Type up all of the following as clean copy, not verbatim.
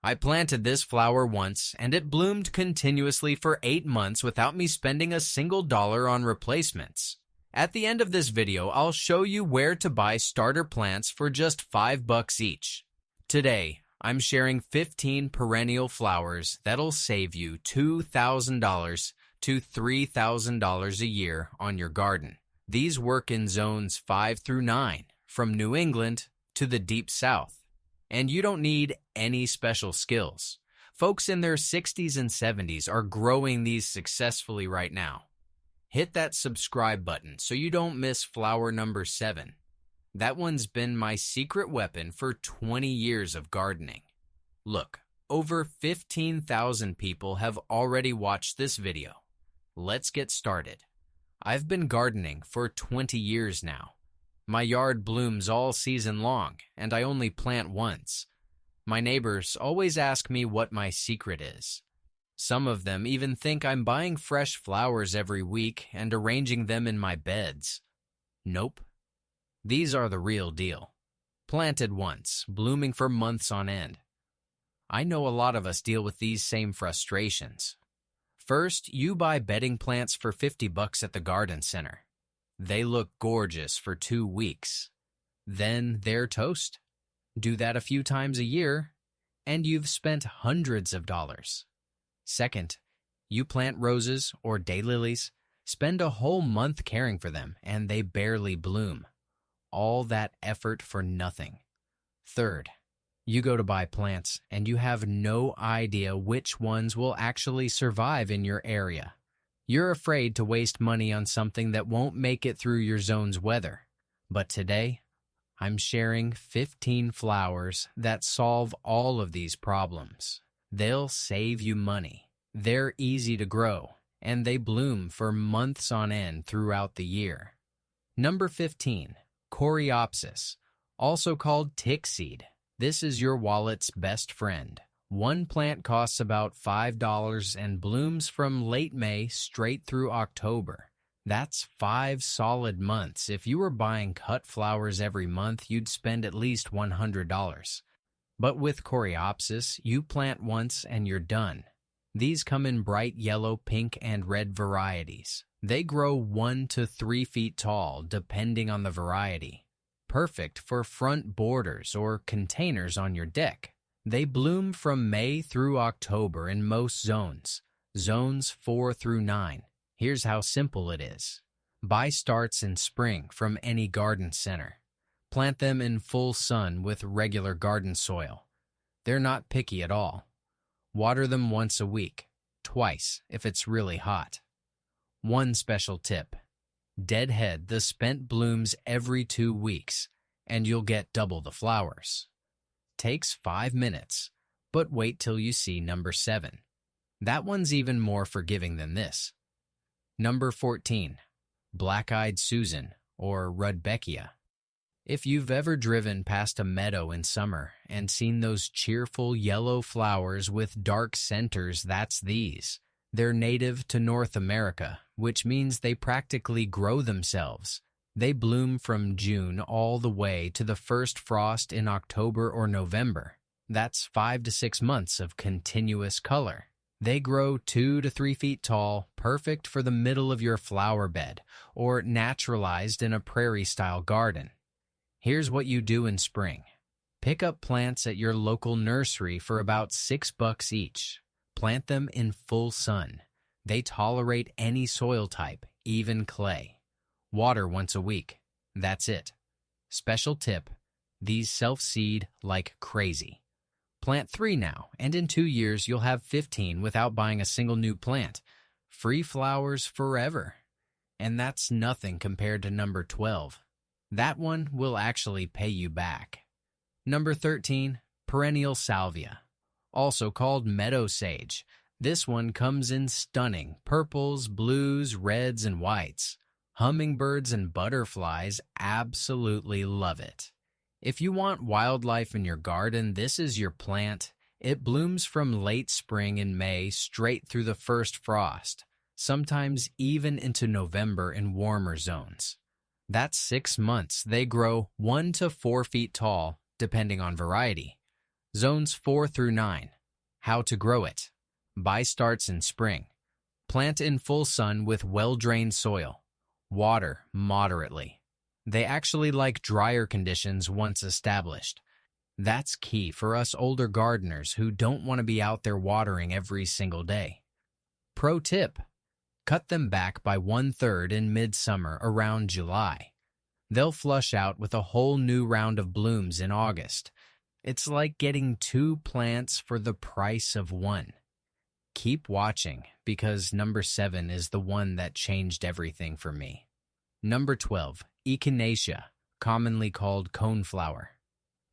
I planted this flower once, and it bloomed continuously for 8 months without me spending a single dollar on replacements. At the end of this video, I'll show you where to buy starter plants for just $5 each. Today, I'm sharing 15 perennial flowers that'll save you $2,000 to $3,000 a year on your garden. These work in zones 5 through 9, from New England to the deep south. And you don't need any special skills. Folks in their 60s and 70s are growing these successfully right now. Hit that subscribe button so you don't miss flower number 7. That one's been my secret weapon for 20 years of gardening. Look, over 15,000 people have already watched this video. Let's get started. I've been gardening for 20 years now. My yard blooms all season long, and I only plant once. My neighbors always ask me what my secret is. Some of them even think I'm buying fresh flowers every week and arranging them in my beds. Nope. These are the real deal. Planted once, blooming for months on end. I know a lot of us deal with these same frustrations. First, you buy bedding plants for $50 at the garden center. They look gorgeous for 2 weeks. Then they're toast. Do that a few times a year, and you've spent hundreds of dollars. Second, you plant roses or daylilies, spend a whole month caring for them, and they barely bloom. All that effort for nothing. Third, you go to buy plants, and you have no idea which ones will actually survive in your area. You're afraid to waste money on something that won't make it through your zone's weather. But today, I'm sharing 15 flowers that solve all of these problems. They'll save you money. They're easy to grow, and they bloom for months on end throughout the year. Number 15, Coreopsis, also called tick seed. This is your wallet's best friend. One plant costs about $5 and blooms from late May straight through October. That's 5 solid months. If you were buying cut flowers every month, you'd spend at least $100. But with Coreopsis, you plant once and you're done. These come in bright yellow, pink, and red varieties. They grow 1 to 3 feet tall, depending on the variety. Perfect for front borders or containers on your deck. They bloom from May through October in most zones, zones 4 through 9. Here's how simple it is. Buy starts in spring from any garden center. Plant them in full sun with regular garden soil. They're not picky at all. Water them once a week, twice if it's really hot. One special tip. Deadhead the spent blooms every 2 weeks, and you'll get double the flowers. Takes 5 minutes, but wait till you see number 7. That one's even more forgiving than this. Number 14, Black-Eyed Susan, or Rudbeckia. If you've ever driven past a meadow in summer and seen those cheerful yellow flowers with dark centers, that's these. They're native to North America, which means they practically grow themselves. They bloom from June all the way to the first frost in October or November. That's 5 to 6 months of continuous color. They grow 2 to 3 feet tall, perfect for the middle of your flower bed, or naturalized in a prairie-style garden. Here's what you do in spring. Pick up plants at your local nursery for about $6 each. Plant them in full sun. They tolerate any soil type, even clay. Water once a week. That's it. Special tip, these self-seed like crazy. Plant 3 now, and in 2 years you'll have 15 without buying a single new plant. Free flowers forever. And that's nothing compared to number 12. That one will actually pay you back. Number 13, Perennial Salvia, also called meadow sage. This one comes in stunning purples, blues, reds, and whites. Hummingbirds and butterflies absolutely love it. If you want wildlife in your garden, this is your plant. It blooms from late spring in May straight through the first frost, sometimes even into November in warmer zones. That's 6 months. They grow 1 to 4 feet tall, depending on variety. Zones 4 through 9. How to grow it. Buy starts in spring. Plant in full sun with well-drained soil. Water moderately. They actually like drier conditions once established. That's key for us older gardeners who don't want to be out there watering every single day. Pro tip: cut them back by 1/3 in midsummer around July. They'll flush out with a whole new round of blooms in August. It's like getting 2 plants for the price of 1. Keep watching because number 7 is the one that changed everything for me. Number 12, Echinacea, commonly called coneflower.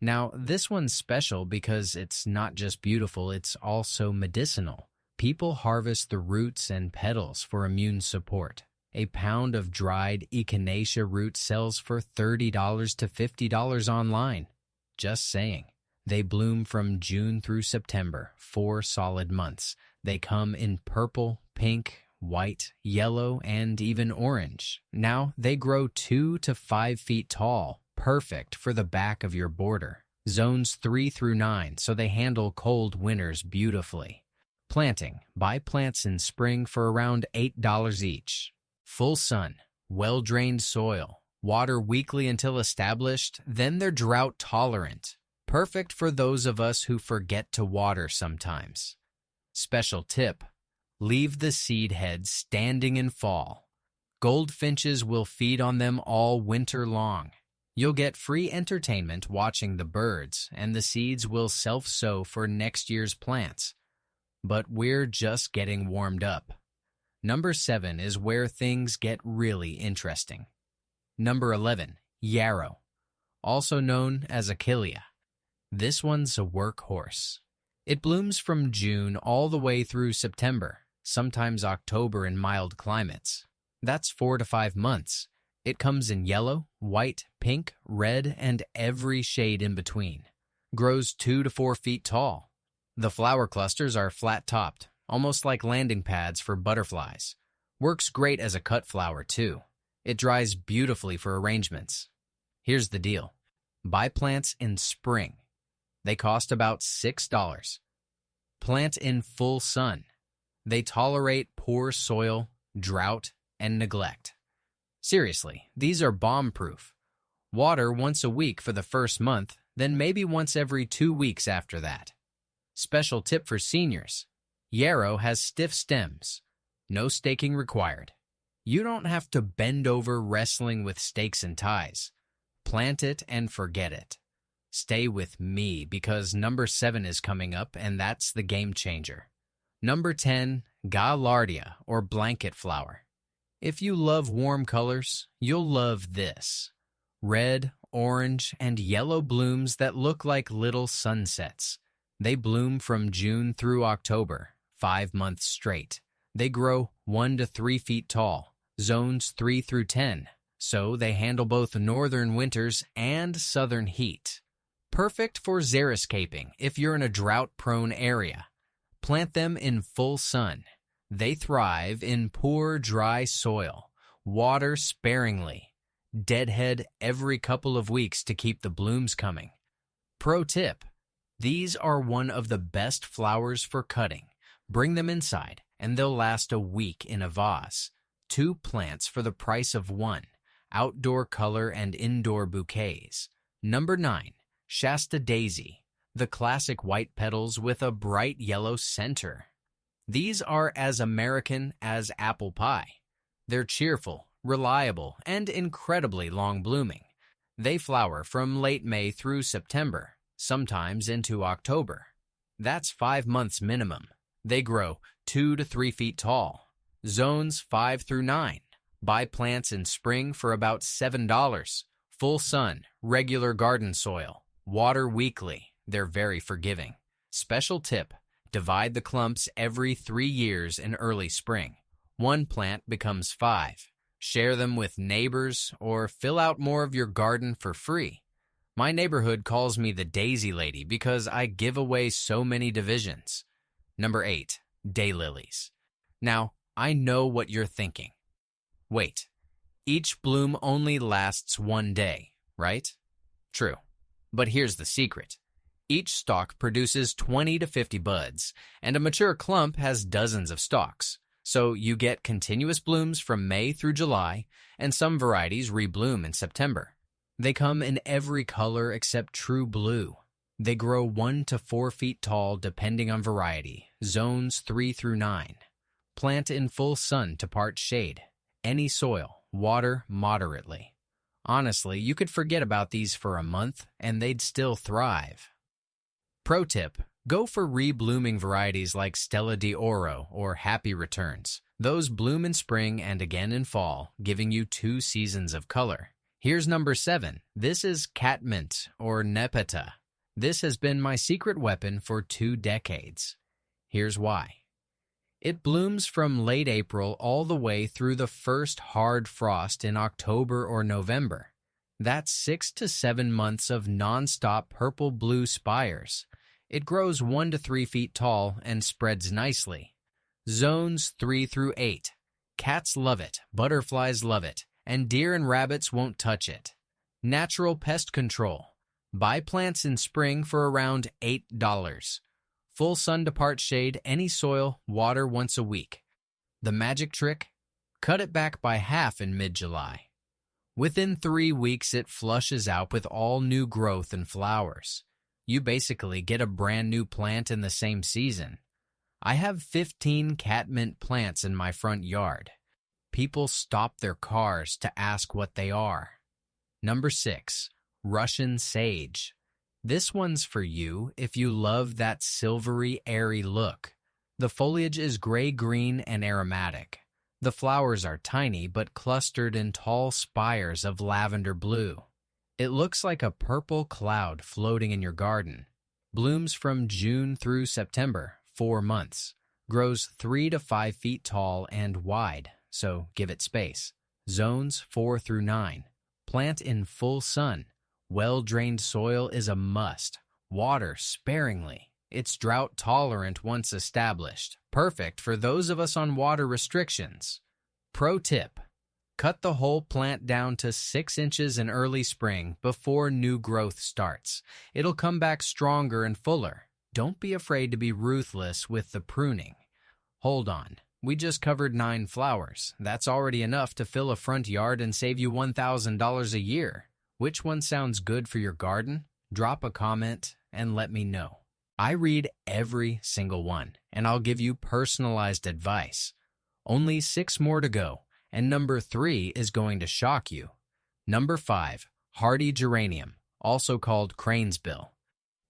Now, this one's special because it's not just beautiful, it's also medicinal. People harvest the roots and petals for immune support. A pound of dried echinacea root sells for $30 to $50 online. Just saying. They bloom from June through September, 4 solid months. They come in purple, pink, white, yellow, and even orange. Now, they grow 2 to 5 feet tall, perfect for the back of your border. Zones 3 through 9, so they handle cold winters beautifully. Planting. Buy plants in spring for around $8 each. Full sun, well-drained soil, water weekly until established, then they're drought tolerant. Perfect for those of us who forget to water sometimes. Special tip: leave the seed heads standing in fall. Goldfinches will feed on them all winter long. You'll get free entertainment watching the birds, and the seeds will self-sow for next year's plants. But we're just getting warmed up. Number 7 is where things get really interesting. Number 11, yarrow, also known as achillea. This one's a workhorse. It blooms from June all the way through September, sometimes October in mild climates. That's 4 to 5 months. It comes in yellow, white, pink, red, and every shade in between. Grows 2 to 4 feet tall. The flower clusters are flat-topped, almost like landing pads for butterflies. Works great as a cut flower, too. It dries beautifully for arrangements. Here's the deal. Buy plants in spring. They cost about $6. Plant in full sun. They tolerate poor soil, drought, and neglect. Seriously, these are bomb-proof. Water once a week for the first month, then maybe once every 2 weeks after that. Special tip for seniors. Yarrow has stiff stems. No staking required. You don't have to bend over wrestling with stakes and ties. Plant it and forget it. Stay with me because number 7 is coming up and that's the game changer. Number 10, Gaillardia or blanket flower. If you love warm colors, you'll love this. Red, orange, and yellow blooms that look like little sunsets. They bloom from June through October, 5 months straight. They grow 1 to 3 feet tall, zones 3 through 10, so they handle both northern winters and southern heat. Perfect for xeriscaping if you're in a drought-prone area. Plant them in full sun. They thrive in poor, dry soil. Water sparingly. Deadhead every couple of weeks to keep the blooms coming. Pro tip: these are one of the best flowers for cutting. Bring them inside, and they'll last a week in a vase. 2 plants for the price of 1. Outdoor color and indoor bouquets. Number 9, Shasta Daisy. The classic white petals with a bright yellow center. These are as American as apple pie. They're cheerful, reliable, and incredibly long-blooming. They flower from late May through September, sometimes into October. That's 5 months minimum. They grow 2 to 3 feet tall. Zones 5 through 9. Buy plants in spring for about $7. Full sun, regular garden soil. Water weekly. They're very forgiving. Special tip: divide the clumps every 3 years in early spring. 1 plant becomes 5. Share them with neighbors or fill out more of your garden for free. My neighborhood calls me the Daisy Lady because I give away so many divisions. Number 8, daylilies. Now, I know what you're thinking. Wait, each bloom only lasts 1 day, right? True. But here's the secret. Each stalk produces 20 to 50 buds, and a mature clump has dozens of stalks. So you get continuous blooms from May through July, and some varieties rebloom in September. They come in every color except true blue. They grow 1 to 4 feet tall depending on variety, zones 3 through 9. Plant in full sun to part shade. Any soil, water moderately. Honestly, you could forget about these for a month and they'd still thrive. Pro tip: go for reblooming varieties like Stella d'Oro or Happy Returns. Those bloom in spring and again in fall, giving you 2 seasons of color. Here's number 7. This is catmint or nepeta. This has been my secret weapon for 2 decades. Here's why. It blooms from late April all the way through the first hard frost in October or November. That's 6 to 7 months of non-stop purple-blue spires. It grows 1 to 3 feet tall and spreads nicely. Zones 3 through 8. Cats love it, butterflies love it, and deer and rabbits won't touch it. Natural pest control. Buy plants in spring for around $8. Full sun to part shade, any soil, water once a week. The magic trick? Cut it back by half in mid-July. Within 3 weeks, it flushes out with all new growth and flowers. You basically get a brand new plant in the same season. I have 15 catmint plants in my front yard. People stop their cars to ask what they are. Number 6, Russian sage. This one's for you if you love that silvery, airy look. The foliage is gray-green and aromatic. The flowers are tiny but clustered in tall spires of lavender blue. It looks like a purple cloud floating in your garden. Blooms from June through September, 4 months. Grows 3 to 5 feet tall and wide, so give it space. Zones 4 through 9. Plant in full sun. Well-drained soil is a must. Water sparingly. It's drought tolerant once established. Perfect for those of us on water restrictions. Pro tip: cut the whole plant down to 6 inches in early spring before new growth starts. It'll come back stronger and fuller. Don't be afraid to be ruthless with the pruning. Hold on. We just covered 9 flowers. That's already enough to fill a front yard and save you $1,000 a year. Which one sounds good for your garden? Drop a comment and let me know. I read every single one, and I'll give you personalized advice. Only 6 more to go, and number 3 is going to shock you. Number 5, hardy geranium, also called cranesbill.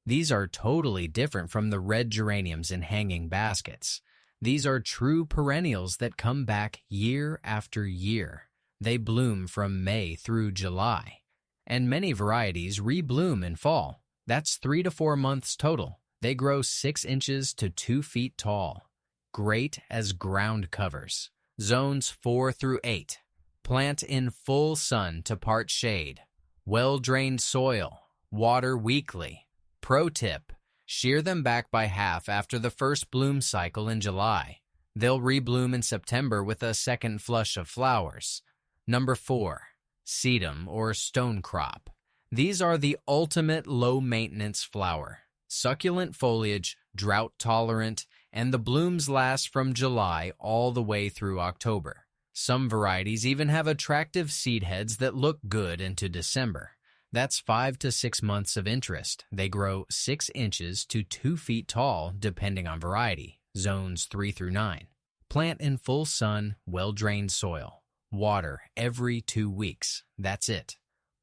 These are totally different from the red geraniums in hanging baskets. These are true perennials that come back year after year. They bloom from May through July. And many varieties rebloom in fall. That's 3 to 4 months total. They grow 6 inches to 2 feet tall. Great as ground covers. Zones 4 through 8. Plant in full sun to part shade. Well-drained soil. Water weekly. Pro tip: shear them back by half after the first bloom cycle in July. They'll rebloom in September with a second flush of flowers. Number 4. Sedum or stonecrop. These are the ultimate low-maintenance flower. Succulent foliage, drought-tolerant, and the blooms last from July all the way through October. Some varieties even have attractive seed heads that look good into December. That's 5 to 6 months of interest. They grow 6 inches to 2 feet tall depending on variety, zones 3 through 9. Plant in full sun, well-drained soil. Water every 2 weeks. That's it.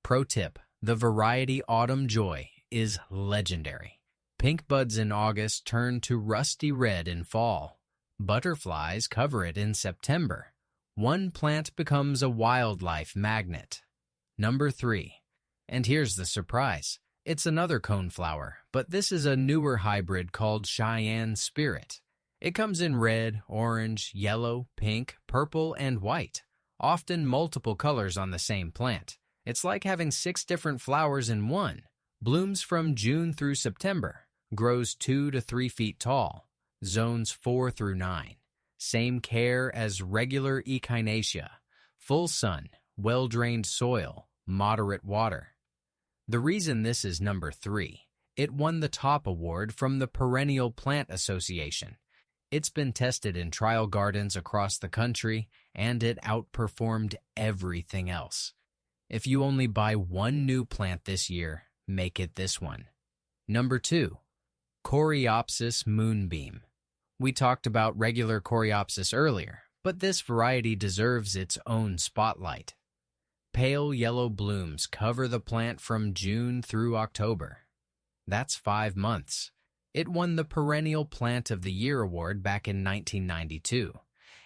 Pro tip: the variety Autumn Joy is legendary. Pink buds in August turn to rusty red in fall. Butterflies cover it in September. One plant becomes a wildlife magnet. Number 3. And here's the surprise. It's another coneflower, but this is a newer hybrid called Cheyenne Spirit. It comes in red, orange, yellow, pink, purple, and white. Often multiple colors on the same plant. It's like having 6 different flowers in one. Blooms from June through September. Grows 2 to 3 feet tall. Zones 4 through 9. Same care as regular echinacea. Full sun, well-drained soil, moderate water. The reason this is number 3, It won the top award from the Perennial Plant Association. It's been tested in trial gardens across the country, and it outperformed everything else. If you only buy one new plant this year, make it this one. Number 2. Coreopsis moonbeam. We talked about regular Coreopsis earlier, but this variety deserves its own spotlight. Pale yellow blooms cover the plant from June through October. That's 5 months. It won the Perennial Plant of the Year award back in 1992,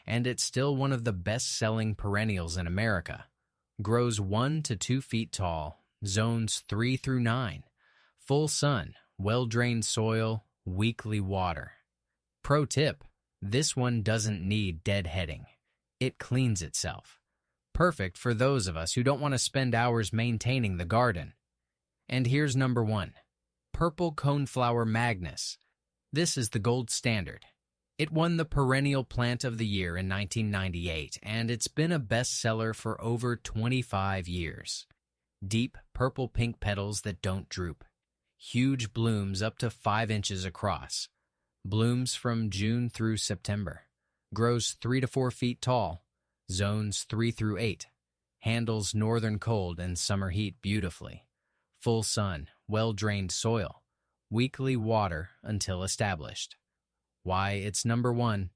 and it's still one of the best-selling perennials in America. Grows 1 to 2 feet tall, zones 3 through 9, full sun, well-drained soil, weekly water. Pro tip, this one doesn't need deadheading. It cleans itself. Perfect for those of us who don't want to spend hours maintaining the garden. And here's number 1. Purple Coneflower Magnus. This is the gold standard. It won the Perennial Plant of the Year in 1998, and it's been a bestseller for over 25 years. Deep purple-pink petals that don't droop. Huge blooms up to 5 inches across. Blooms from June through September. Grows 3 to 4 feet tall. Zones 3 through 8. Handles northern cold and summer heat beautifully. Full sun, well-drained soil. Weekly water until established. Why it's number 1?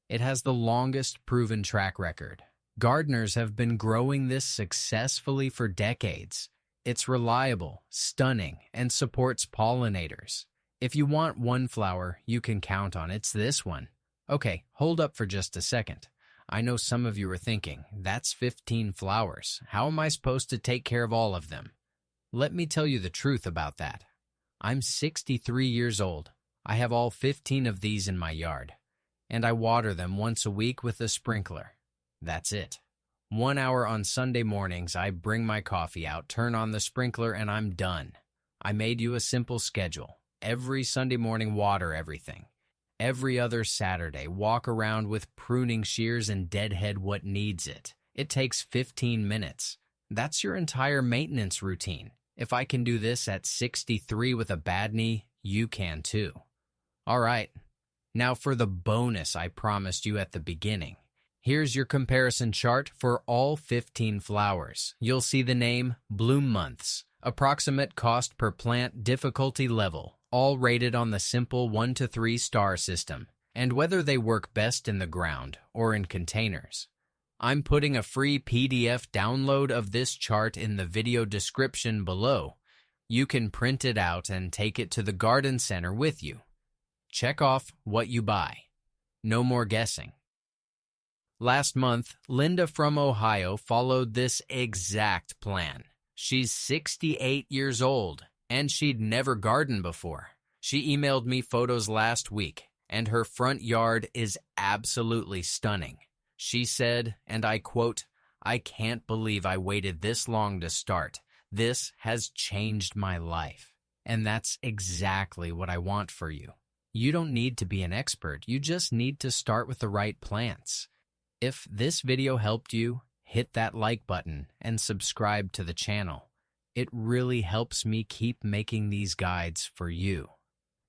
It has the longest proven track record. Gardeners have been growing this successfully for decades. It's reliable, stunning, and supports pollinators. If you want one flower you can count on, it's this one. Okay, hold up for just a second. I know some of you are thinking, that's 15 flowers. How am I supposed to take care of all of them? Let me tell you the truth about that. I'm 63 years old. I have all 15 of these in my yard, and I water them once a week with a sprinkler. That's it. 1 hour on Sunday mornings, I bring my coffee out, turn on the sprinkler, and I'm done. I made you a simple schedule. Every Sunday morning, water everything. Every other Saturday, walk around with pruning shears and deadhead what needs it. It takes 15 minutes. That's your entire maintenance routine. If I can do this at 63 with a bad knee, you can too. All right, now for the bonus I promised you at the beginning. Here's your comparison chart for all 15 flowers. You'll see the name, bloom months, approximate cost per plant, difficulty level, all rated on the simple 1 to 3 star system, and whether they work best in the ground or in containers. I'm putting a free PDF download of this chart in the video description below. You can print it out and take it to the garden center with you. Check off what you buy. No more guessing. Last month, Linda from Ohio followed this exact plan. She's 68 years old, and she'd never gardened before. She emailed me photos last week, and her front yard is absolutely stunning. She said, and I quote, "I can't believe I waited this long to start. This has changed my life." And that's exactly what I want for you. You don't need to be an expert. You just need to start with the right plants. If this video helped you, hit that like button and subscribe to the channel. It really helps me keep making these guides for you.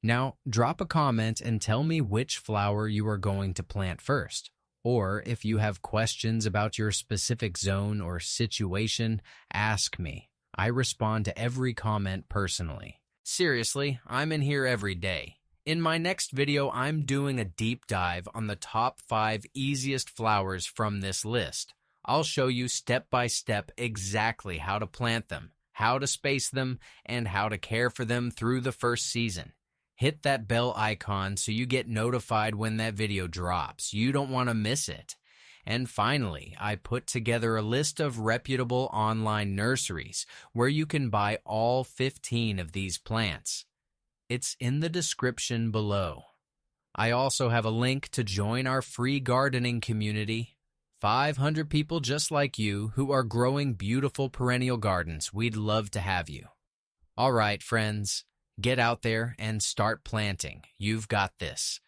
Now, drop a comment and tell me which flower you are going to plant first. Or if you have questions about your specific zone or situation, ask me. I respond to every comment personally. Seriously, I'm in here every day. In my next video, I'm doing a deep dive on the top 5 easiest flowers from this list. I'll show you step by step exactly how to plant them, how to space them, and how to care for them through the first season. Hit that bell icon so you get notified when that video drops. You don't want to miss it. And finally, I put together a list of reputable online nurseries where you can buy all 15 of these plants. It's in the description below. I also have a link to join our free gardening community. 500 people just like you who are growing beautiful perennial gardens. We'd love to have you. All right, friends. Get out there and start planting. You've got this.